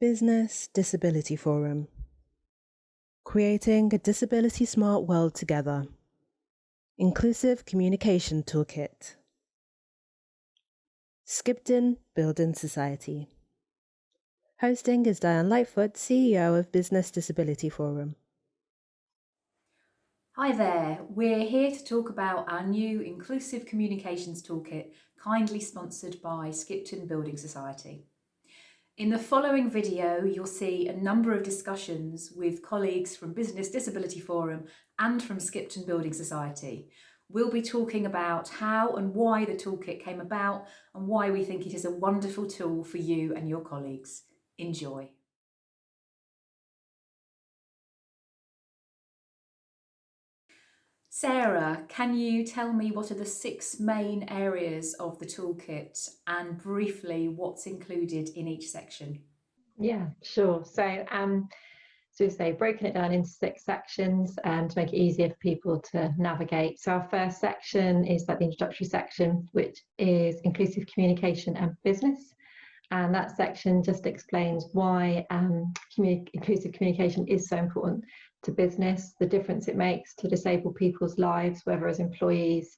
Business Disability Forum. Creating a disability smart world together. Inclusive Communication Toolkit. Skipton Building Society. Hosting is Diane Lightfoot, CEO of Business Disability Forum. Hi there, we're here to talk about our new Inclusive Communications Toolkit, kindly sponsored by Skipton Building Society. In the following video, you'll see a number of discussions with colleagues from Business Disability Forum and from Skipton Building Society. We'll be talking about how and why the toolkit came about and why we think it is a wonderful tool for you and your colleagues. Enjoy. Sarah, can you tell me what are the 6 main areas of the toolkit and briefly what's included in each section? Yeah, sure. So we've broken it down into 6 sections to make it easier for people to navigate. So our first section is like the introductory section, which is inclusive communication and business. And that section just explains why inclusive communication is so important to business, the difference it makes to disabled people's lives, whether as employees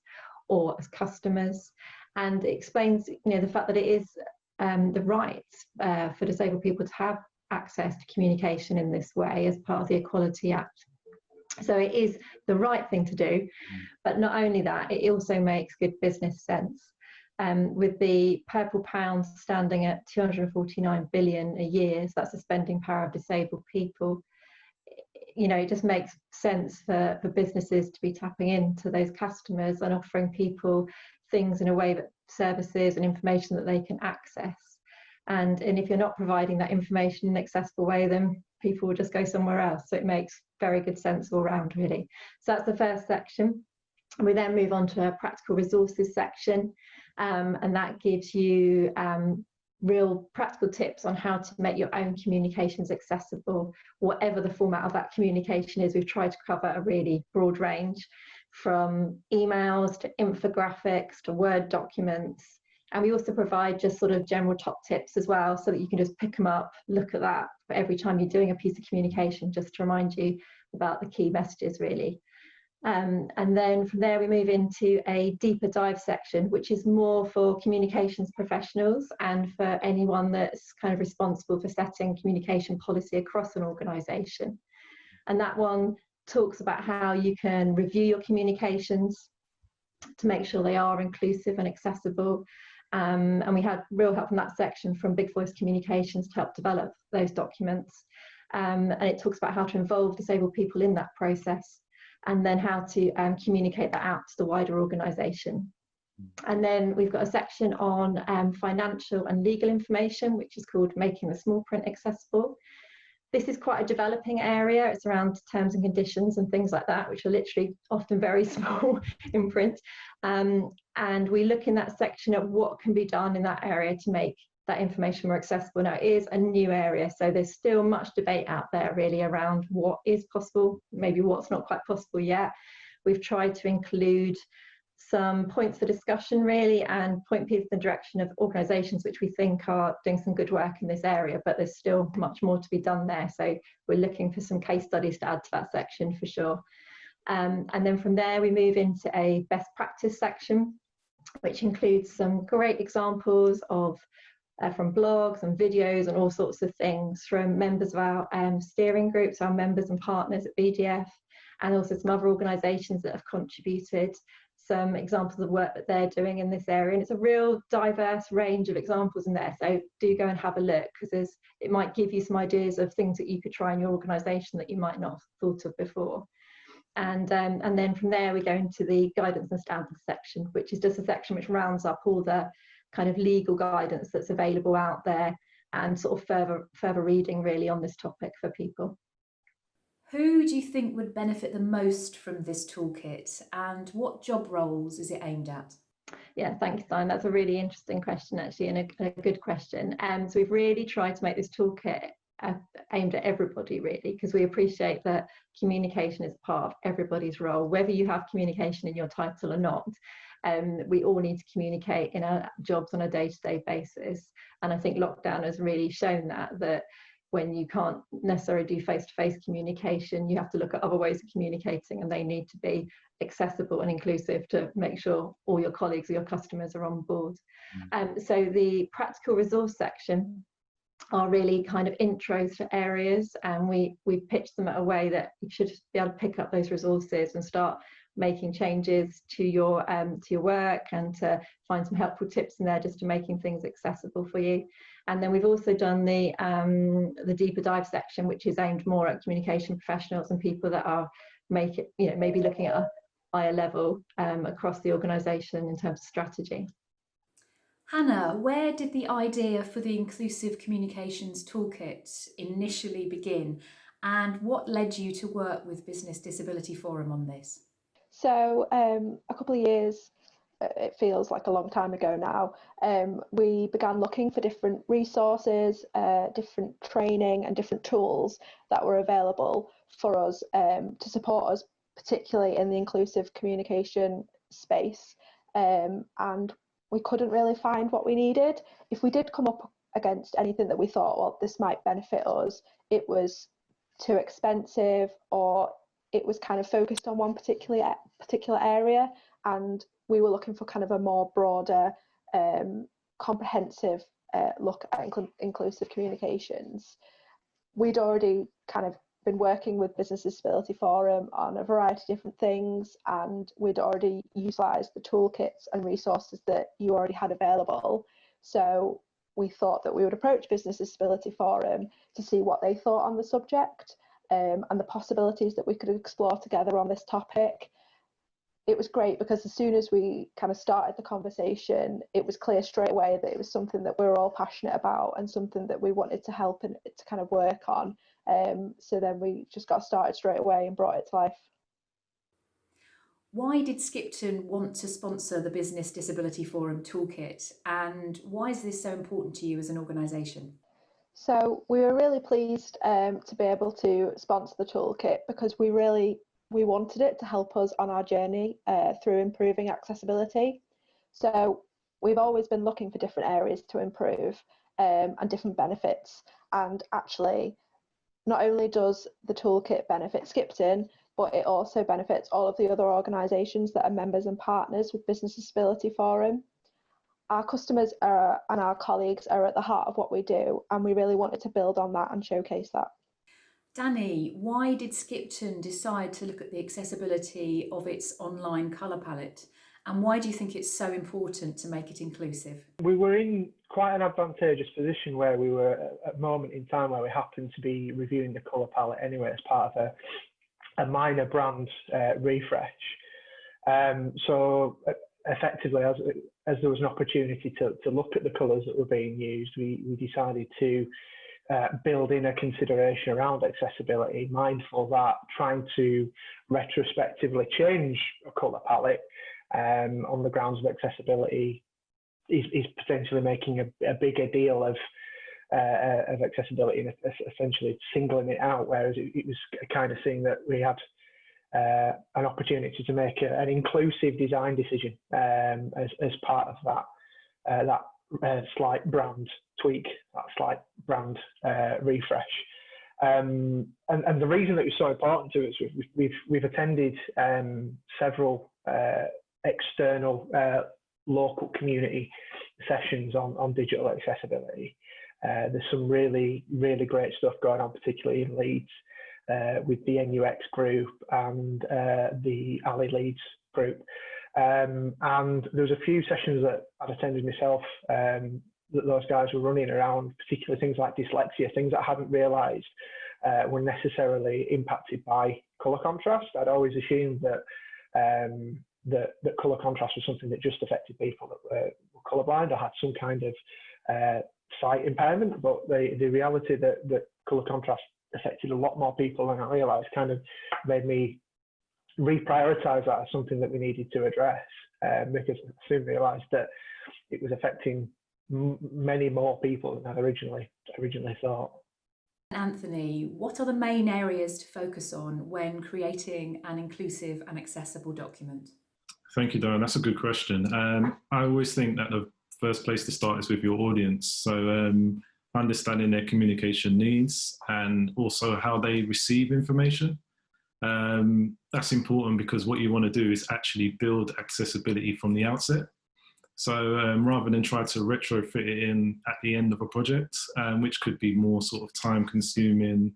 or as customers, and it explains, the fact that it is the right for disabled people to have access to communication in this way as part of the Equality Act. So it is the right thing to do, but not only that, it also makes good business sense. With the purple pound standing at 249 billion a year, so that's the spending power of disabled people, it just makes sense for businesses to be tapping into those customers and offering people things in a way that services and information that they can access. And if you're not providing that information in an accessible way, then people will just go somewhere else. So it makes very good sense all around, really. So that's the first section. We then move on to a practical resources section, and that gives you real practical tips on how to make your own communications accessible, whatever the format of that communication is. We've tried to cover a really broad range, from emails to infographics to Word documents. And we also provide just sort of general top tips as well, so that you can just pick them up, look at that for every time you're doing a piece of communication, just to remind you about the key messages, really. And then from there we move into a deeper dive section, which is more for communications professionals and for anyone that's kind of responsible for setting communication policy across an organisation. And that one talks about how you can review your communications to make sure they are inclusive and accessible. And we had real help from that section from Big Voice Communications to help develop those documents. And it talks about how to involve disabled people in that process, and then how to communicate that out to the wider organisation. And then we've got a section on financial and legal information, which is called Making the Small Print Accessible. This is quite a developing area. It's around terms and conditions and things like that, which are literally often very small in print. And we look in that section at what can be done in that area to make that information more accessible. Now, it is a new area, so there's still much debate out there really around what is possible, maybe what's not quite possible yet. We've tried to include some points for discussion really, and point people in the direction of organisations which we think are doing some good work in this area, but there's still much more to be done there. So we're looking for some case studies to add to that section for sure. And then from there we move into a best practice section, which includes some great examples of from blogs and videos and all sorts of things from members of our steering groups, our members and partners at BDF, and also some other organisations that have contributed some examples of work that they're doing in this area. And it's a real diverse range of examples in there, so do go and have a look, because it might give you some ideas of things that you could try in your organisation that you might not have thought of before. And then from there we go into the guidance and standards section, which is just a section which rounds up all the kind of legal guidance that's available out there, and sort of further reading really on this topic for people. Who do you think would benefit the most from this toolkit, and what job roles is it aimed at? Yeah, thank you, Diane. That's a really interesting question actually, and a good question. So we've really tried to make this toolkit aimed at everybody really, because we appreciate that communication is part of everybody's role, whether you have communication in your title or not. We all need to communicate in our jobs on a day-to-day basis, and I think lockdown has really shown that when you can't necessarily do face-to-face communication, you have to look at other ways of communicating, and they need to be accessible and inclusive to make sure all your colleagues or your customers are on board. So the practical resource section are really kind of intros to areas, and we pitched them at a way that you should be able to pick up those resources and start making changes to your work, and to find some helpful tips in there just to making things accessible for you. And then we've also done the deeper dive section, which is aimed more at communication professionals and people that are maybe looking at a higher level across the organisation in terms of strategy. Hannah, where did the idea for the Inclusive Communications Toolkit initially begin, and what led you to work with Business Disability Forum on this? So a couple of years, it feels like a long time ago now, we began looking for different resources, different training and different tools that were available for us to support us, particularly in the inclusive communication space. And we couldn't really find what we needed. If we did come up against anything that we thought, well, this might benefit us, it was too expensive, or it was kind of focused on one particular area, and we were looking for kind of a more broader, comprehensive look at inclusive communications. We'd already kind of been working with Business Disability Forum on a variety of different things, and we'd already utilised the toolkits and resources that you already had available. So we thought that we would approach Business Disability Forum to see what they thought on the subject, and the possibilities that we could explore together on this topic. It was great because as soon as we kind of started the conversation, it was clear straight away that it was something that we were all passionate about and something that we wanted to help and to kind of work on. So then we just got started straight away and brought it to life. Why did Skipton want to sponsor the Business Disability Forum Toolkit, and why is this so important to you as an organisation? So we were really pleased to be able to sponsor the toolkit because we wanted it to help us on our journey through improving accessibility. So we've always been looking for different areas to improve and different benefits. And actually, not only does the toolkit benefit Skipton, but it also benefits all of the other organisations that are members and partners with Business Disability Forum. Our customers and our colleagues are at the heart of what we do, and we really wanted to build on that and showcase that. Danny, why did Skipton decide to look at the accessibility of its online colour palette, and why do you think it's so important to make it inclusive? We were in quite an advantageous position where we were at a moment in time where we happened to be reviewing the colour palette anyway as part of a minor brand refresh. So effectively, as there was an opportunity to look at the colours that were being used, we decided to build in a consideration around accessibility, mindful that trying to retrospectively change a colour palette on the grounds of accessibility is potentially making a bigger deal of accessibility and essentially singling it out, whereas it was kind of seeing that we had an opportunity to make an inclusive design decision as part of that slight brand tweak, that slight brand refresh. And the reason that it was so important to us, we've attended several external local community sessions on digital accessibility. There's some really, really great stuff going on, particularly in Leeds, with the NUX group and the Ali Leeds group. And there was a few sessions that I'd attended myself that those guys were running around, particularly things like dyslexia, things that I hadn't realised were necessarily impacted by colour contrast. I'd always assumed that colour contrast was something that just affected people that were colourblind or had some kind of sight impairment, but the reality that colour contrast affected a lot more people than I realised kind of made me reprioritise that as something that we needed to address, because I soon realised that it was affecting many more people than I'd originally thought. Anthony, what are the main areas to focus on when creating an inclusive and accessible document? Thank you, Diane. That's a good question. I always think that the first place to start is with your audience. So understanding their communication needs and also how they receive information. That's important because what you want to do is actually build accessibility from the outset. So rather than try to retrofit it in at the end of a project, which could be more sort of time consuming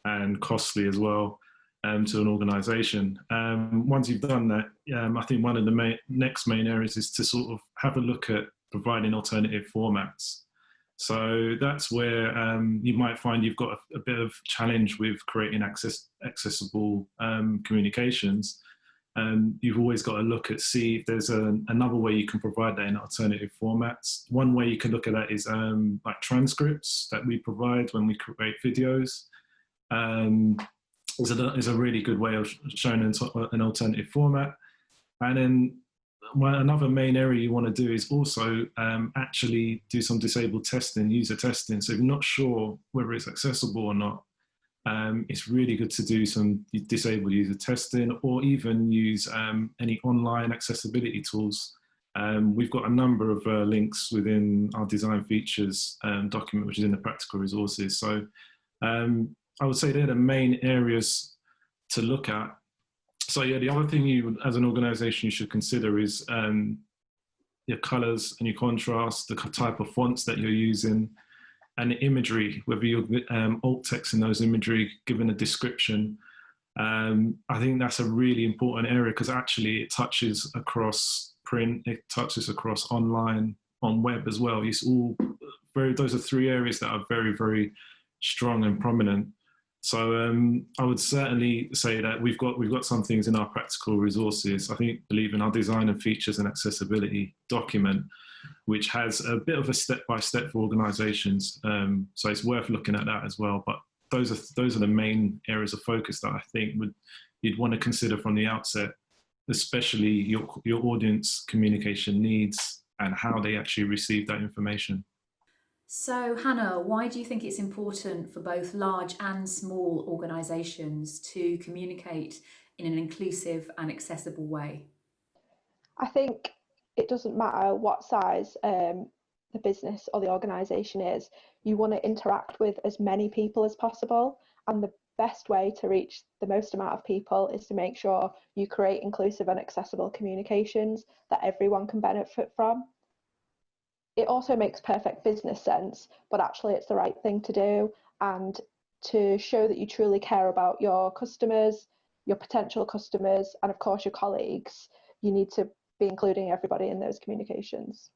and costly as well to an organisation. Once you've done that, I think one of the next main areas is to sort of have a look at providing alternative formats. So that's where you might find you've got a bit of challenge with creating accessible communications. You've always got to look at, see if there's another way you can provide that in alternative formats. One way you can look at that is like transcripts that we provide when we create videos. Is a really good way of showing an alternative format. And then another main area you want to do is also actually do some disabled testing, user testing. So if you're not sure whether it's accessible or not, it's really good to do some disabled user testing or even use any online accessibility tools. We've got a number of links within our design features document, which is in the practical resources. So I would say they're the main areas to look at. So yeah, the other thing you, as an organisation, you should consider is your colours and your contrast, the type of fonts that you're using, and the imagery, whether you're alt texting those imagery, given a description. I think that's a really important area because actually it touches across print, it touches across online, on web as well. It's all those are three areas that are very, very strong and prominent. So I would certainly say that we've got some things in our practical resources. I believe in our design and features and accessibility document, which has a bit of a step-by-step for organisations. So it's worth looking at that as well. But those are the main areas of focus that I think you'd want to consider from the outset, especially your audience communication needs and how they actually receive that information. So Hannah, why do you think it's important for both large and small organisations to communicate in an inclusive and accessible way? I think it doesn't matter what size the business or the organisation is, you want to interact with as many people as possible, and the best way to reach the most amount of people is to make sure you create inclusive and accessible communications that everyone can benefit from. It also makes perfect business sense, but actually it's the right thing to do. And to show that you truly care about your customers, your potential customers, and of course your colleagues, you need to be including everybody in those communications.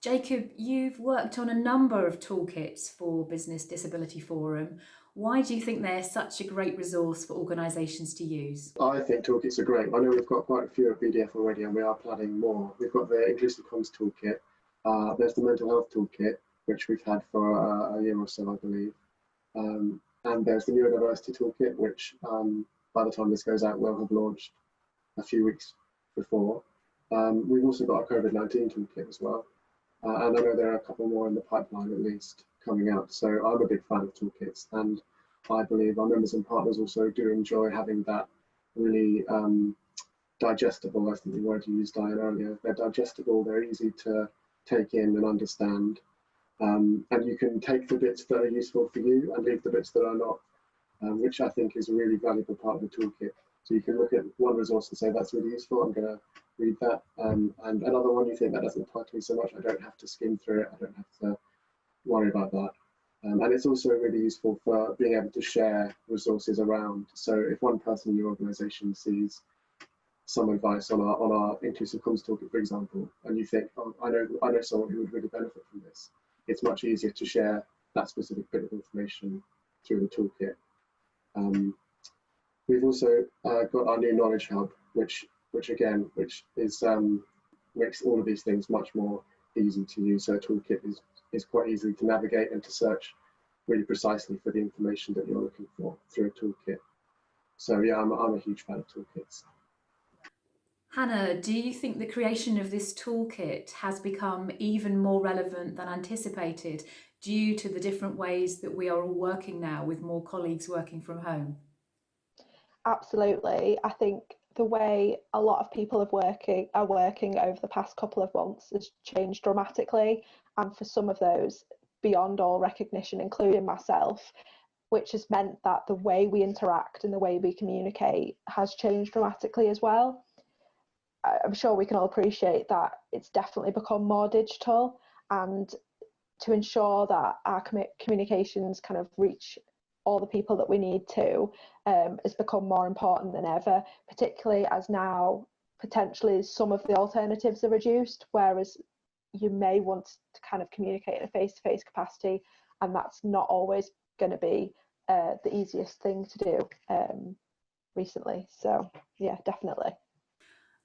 Jacob, you've worked on a number of toolkits for Business Disability Forum. Why do you think they're such a great resource for organisations to use? I think toolkits are great. I know we've got quite a few at BDF already and we are planning more. We've got the Inclusive Comms Toolkit. There's the Mental Health Toolkit, which we've had for a year or so, I believe. And there's the Neurodiversity Toolkit, which by the time this goes out, will have launched a few weeks before. We've also got a COVID-19 toolkit as well. And I know there are a couple more in the pipeline at least coming out. So I'm a big fan of toolkits, and I believe our members and partners also do enjoy having that really digestible, I think the word you used, Diane, earlier. They're digestible, they're easy to take in and understand. And you can take the bits that are useful for you and leave the bits that are not, which I think is a really valuable part of the toolkit. So you can look at one resource and say, that's really useful, I'm going to read that. And another one, you think that doesn't apply to me so much, I don't have to skim through it, I don't have to worry about that. And it's also really useful for being able to share resources around. So if one person in your organisation sees some advice on our Inclusive Comms Toolkit, for example, and you think, oh, I know someone who would really benefit from this, it's much easier to share that specific bit of information through the toolkit. We've also got our new Knowledge Hub, which is makes all of these things much more easy to use. So a toolkit is quite easy to navigate and to search really precisely for the information that you're looking for through a toolkit. So yeah, I'm a huge fan of toolkits. Hannah, do you think the creation of this toolkit has become even more relevant than anticipated due to the different ways that we are all working now with more colleagues working from home? Absolutely. I think the way a lot of people are working over the past couple of months has changed dramatically, and for some of those beyond all recognition, including myself, which has meant that the way we interact and the way we communicate has changed dramatically as well. I'm sure we can all appreciate that it's definitely become more digital, and to ensure that our communications kind of reach all the people that we need to has become more important than ever, particularly as now potentially some of the alternatives are reduced, whereas you may want to kind of communicate in a face-to-face capacity, and that's not always going to be the easiest thing to do recently. So yeah, definitely.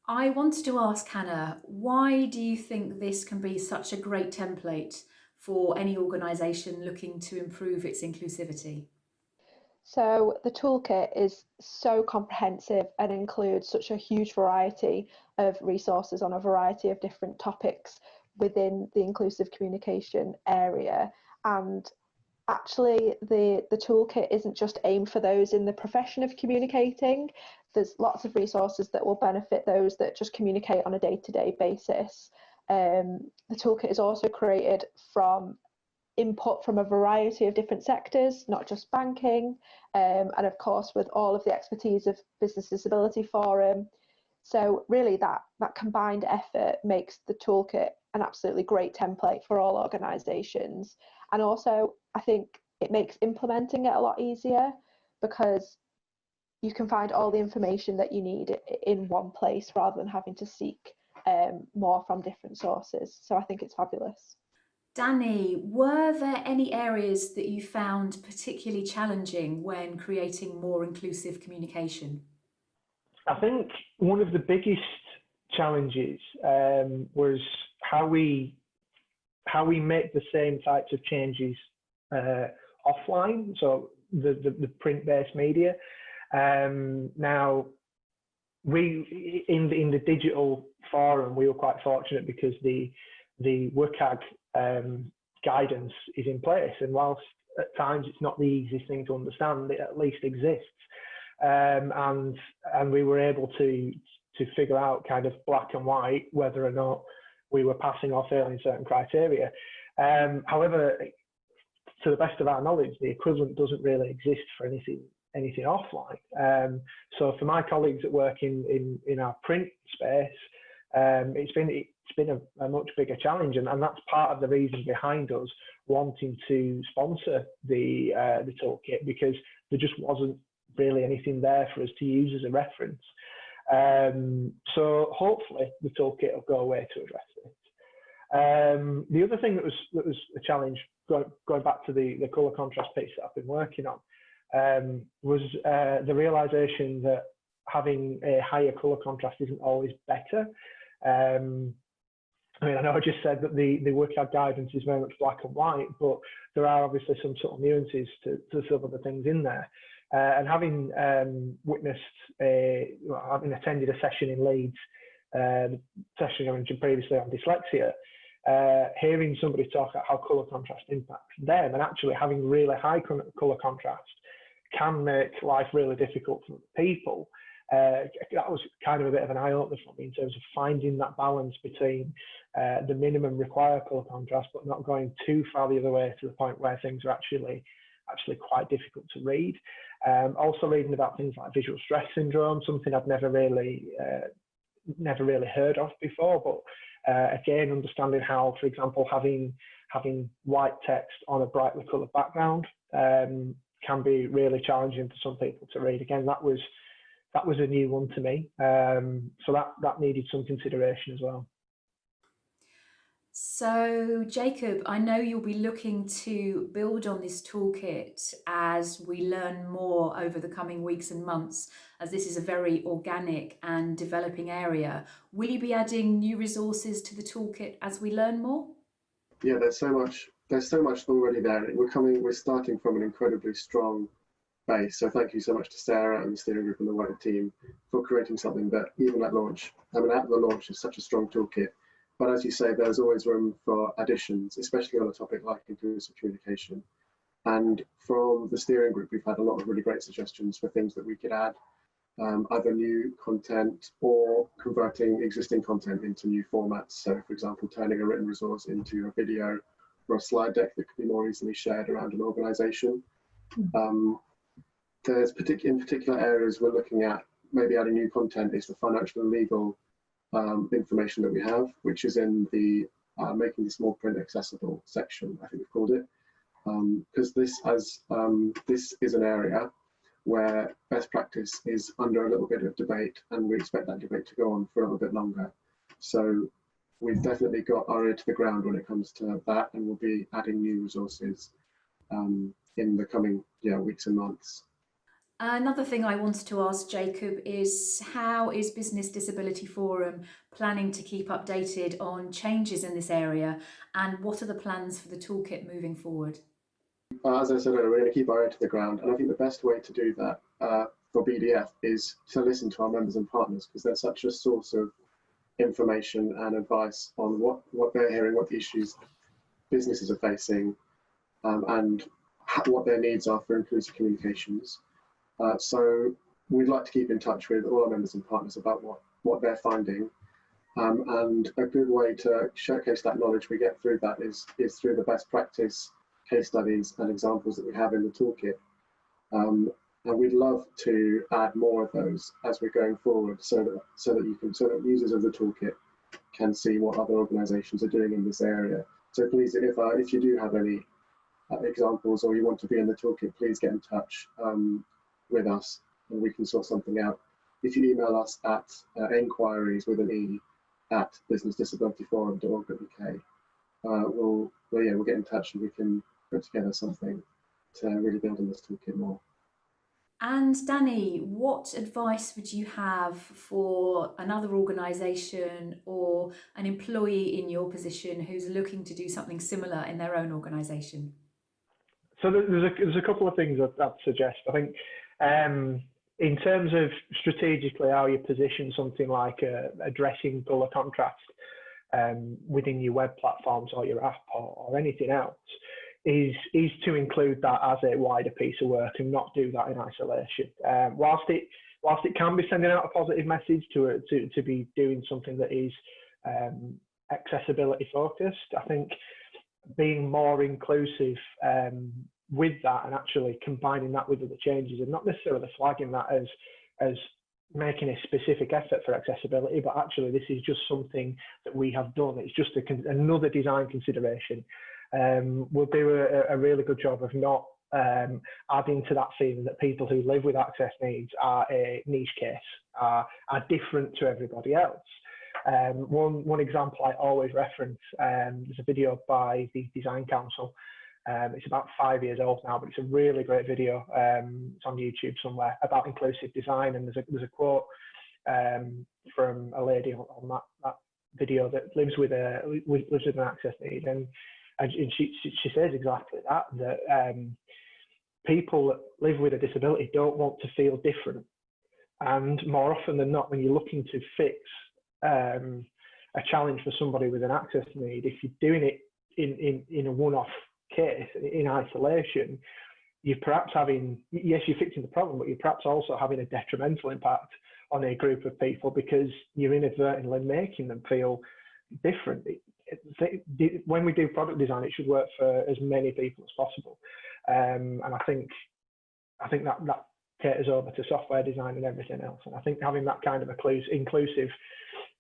I wanted to ask Hannah, why do you think this can be such a great template for any organisation looking to improve its inclusivity? So the toolkit is so comprehensive and includes such a huge variety of resources on a variety of different topics within the inclusive communication area. And actually the toolkit isn't just aimed for those in the profession of communicating. There's lots of resources that will benefit those that just communicate on a day-to-day basis. The toolkit is also created from input from a variety of different sectors, not just banking, and of course with all of the expertise of Business Disability Forum. So really that combined effort makes the toolkit an absolutely great template for all organisations. And also I think it makes implementing it a lot easier, because you can find all the information that you need in one place rather than having to seek more from different sources. So I think it's fabulous. Danny, were there any areas that you found particularly challenging when creating more inclusive communication? I think one of the biggest challenges was how we make the same types of changes offline, so the print-based media. Now, we in the digital forum, we were quite fortunate because the WCAG guidance is in place, and whilst at times it's not the easiest thing to understand, it at least exists, and we were able to figure out kind of black and white whether or not we were passing or failing certain criteria. However, to the best of our knowledge, the equivalent doesn't really exist for anything offline. So for my colleagues that work in our print space, it's been a much bigger challenge, and that's part of the reason behind us wanting to sponsor the toolkit, because there just wasn't really anything there for us to use as a reference. So hopefully the toolkit will go away to address this. The other thing that was a challenge, going back to the colour contrast piece that I've been working on, was the realisation that having a higher colour contrast isn't always better. I mean, I know I just said that the WCAG guidance is very much black and white, but there are obviously some sort of nuances to some of the things in there. And having having attended a session in Leeds, the session I mentioned previously on dyslexia, hearing somebody talk about how colour contrast impacts them, and actually having really high colour contrast can make life really difficult for people. That was kind of a bit of an eye-opener for me in terms of finding that balance between the minimum required colour contrast, but not going too far the other way to the point where things are actually quite difficult to read. Also reading about things like visual stress syndrome, something I've never really heard of before, but again, understanding how, for example, having white text on a brightly coloured background can be really challenging for some people to read. Again, that was a new one to me, so that needed some consideration as well. So Jacob, I know you'll be looking to build on this toolkit as we learn more over the coming weeks and months, as this is a very organic and developing area. Will you be adding new resources to the toolkit as we learn more? Yeah, there's so much already there. We're starting from an incredibly strong base. So thank you so much to Sarah and the steering group and the wider team for creating something that even at launch, at the launch, is such a strong toolkit. But as you say, there's always room for additions, especially on a topic like inclusive communication. And from the steering group, we've had a lot of really great suggestions for things that we could add, either new content or converting existing content into new formats. So for example, turning a written resource into a video for a slide deck that could be more easily shared around an organisation. There's in particular areas we're looking at maybe adding new content is the financial and legal information that we have, which is in the making the small print accessible section, I think we've called it, because this is an area where best practice is under a little bit of debate, and we expect that debate to go on for a little bit longer. So we've definitely got our ear to the ground when it comes to that, and we'll be adding new resources in the coming weeks and months. Another thing I wanted to ask Jacob is, how is Business Disability Forum planning to keep updated on changes in this area, and what are the plans for the toolkit moving forward? As I said earlier, we're going to keep our ear to the ground, and I think the best way to do that for BDF is to listen to our members and partners, because they're such a source of information and advice on what they're hearing, what the issues businesses are facing, and what their needs are for inclusive communications. So we'd like to keep in touch with all our members and partners about what they're finding, and a good way to showcase that knowledge we get through that is through the best practice case studies and examples that we have in the toolkit. And we'd love to add more of those as we're going forward, so that users of the toolkit can see what other organisations are doing in this area. So please, if you do have any examples or you want to be in the toolkit, please get in touch with us and we can sort something out. If you email us at enquiries with an E at businessdisabilityforum.org.uk, we'll get in touch and we can put together something to really build on this toolkit more. And Danny, what advice would you have for another organisation or an employee in your position who's looking to do something similar in their own organisation? So there's a couple of things I'd suggest. I think in terms of strategically how you position something like addressing colour contrast within your web platforms or your app or anything else, is to include that as a wider piece of work and not do that in isolation. Whilst it can be sending out a positive message to be doing something that is accessibility focused, I think being more inclusive with that and actually combining that with other changes and not necessarily flagging that as making a specific effort for accessibility, but actually this is just something that we have done. It's just another design consideration. We'll do a really good job of not adding to that feeling that people who live with access needs are a niche case, are different to everybody else. One example I always reference, there's a video by the Design Council. It's about 5 years old now, but it's a really great video. It's on YouTube somewhere about inclusive design, and there's a quote from a lady on that video that lives with an access need, and she says exactly that people that live with a disability don't want to feel different, and more often than not, when you're looking to fix a challenge for somebody with an access need, if you're doing it in a one-off case, in isolation, you're perhaps you're fixing the problem, but you're perhaps also having a detrimental impact on a group of people because you're inadvertently making them feel different. When we do product design, it should work for as many people as possible, and I think that caters over to software design and everything else. And I think having that kind of inclusive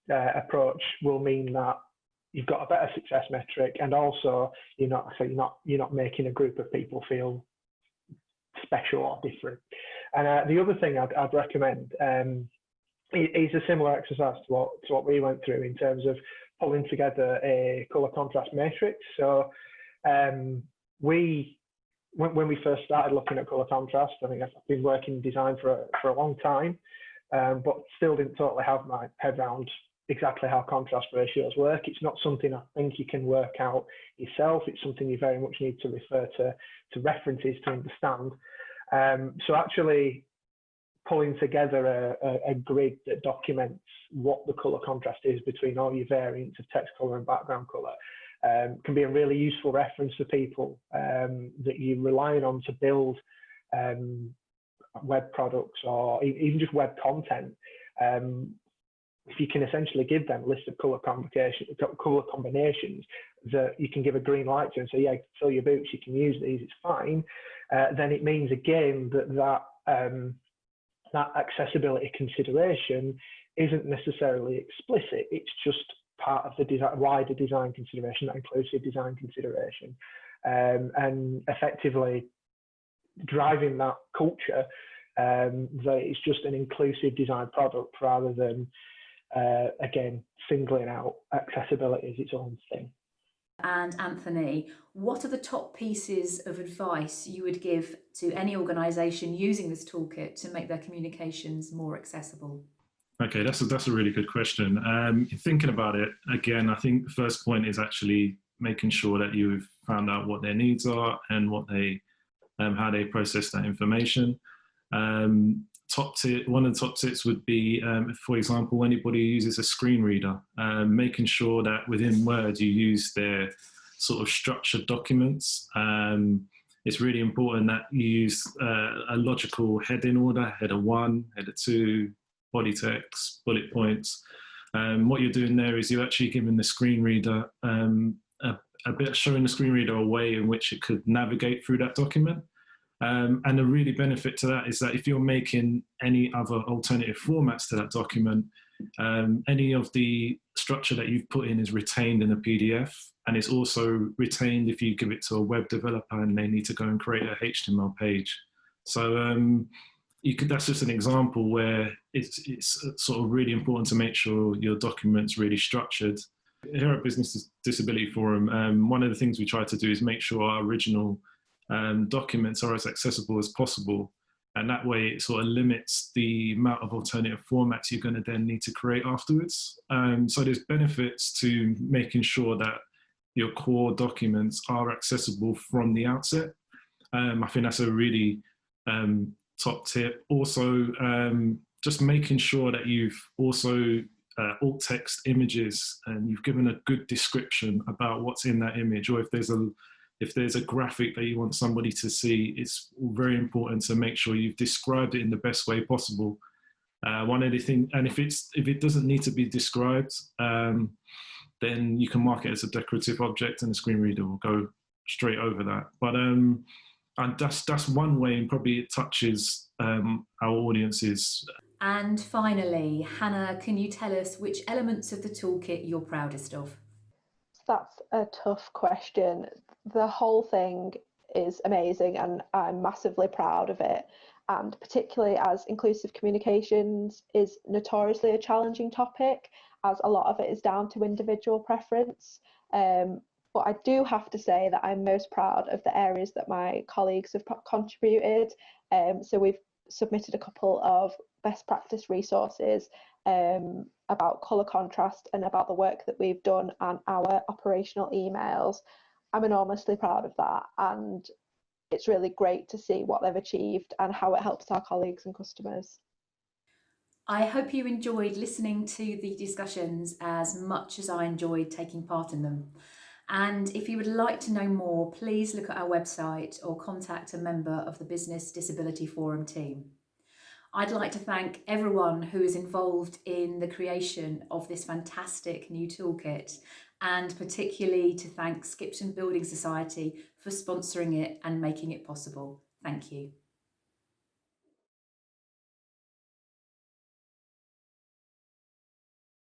approach will mean that you've got a better success metric, and also you're not making a group of people feel special or different. And the other thing I'd recommend is a similar exercise to what we went through in terms of pulling together a colour contrast matrix. So when we first started looking at colour contrast, I think I've been working in design for a long time, but still didn't totally have my head around exactly how contrast ratios work. It's not something I think you can work out yourself. It's something you very much need to refer to references to understand. So actually pulling together a grid that documents what the colour contrast is between all your variants of text colour and background colour can be a really useful reference for people that you're relying on to build web products or even just web content. if you can essentially give them a list of colour combinations that you can give a green light to and say, yeah, fill your boots, you can use these, it's fine, then it means again that accessibility consideration isn't necessarily explicit. It's just part of the wider design consideration, that inclusive design consideration, and effectively driving that culture that it's just an inclusive design product rather than again singling out accessibility as its own thing. And Anthony, what are the top pieces of advice you would give to any organisation using this toolkit to make their communications more accessible? Okay, that's a really good question. Thinking about it, again, I think the first point is actually making sure that you've found out what their needs are and what they, how they process that information. One of the top tips would be, for example, anybody who uses a screen reader, making sure that within Word you use their sort of structured documents. It's really important that you use a logical heading order, header 1, header 2, body text, bullet points. What you're doing there is you're actually giving the screen reader showing the screen reader a way in which it could navigate through that document. And the really benefit to that is that if you're making any other alternative formats to that document, any of the structure that you've put in is retained in a PDF, and it's also retained if you give it to a web developer and they need to go and create a HTML page. So that's just an example where it's sort of really important to make sure your document's really structured. Here at Business Disability Forum, one of the things we try to do is make sure our original documents are as accessible as possible, and that way it sort of limits the amount of alternative formats you're going to then need to create afterwards. So there's benefits to making sure that your core documents are accessible from the outset. I think that's a really top tip. Also, just making sure that you've also alt text images and you've given a good description about what's in that image, or if there's a graphic that you want somebody to see, it's very important to make sure you've described it in the best way possible. One of the things, and if it doesn't need to be described, then you can mark it as a decorative object and the screen reader will go straight over that. But and that's one way, and probably it touches our audiences. And finally, Hannah, can you tell us which elements of the toolkit you're proudest of? That's a tough question. The whole thing is amazing and I'm massively proud of it. And particularly as inclusive communications is notoriously a challenging topic, as a lot of it is down to individual preference. But I do have to say that I'm most proud of the areas that my colleagues have contributed. So we've submitted a couple of best practice resources about colour contrast and about the work that we've done on our operational emails. I'm enormously proud of that, and it's really great to see what they've achieved and how it helps our colleagues and customers. I hope you enjoyed listening to the discussions as much as I enjoyed taking part in them. And if you would like to know more, please look at our website or contact a member of the Business Disability Forum team. I'd like to thank everyone who is involved in the creation of this fantastic new toolkit, and particularly to thank Skipton Building Society for sponsoring it and making it possible. Thank you.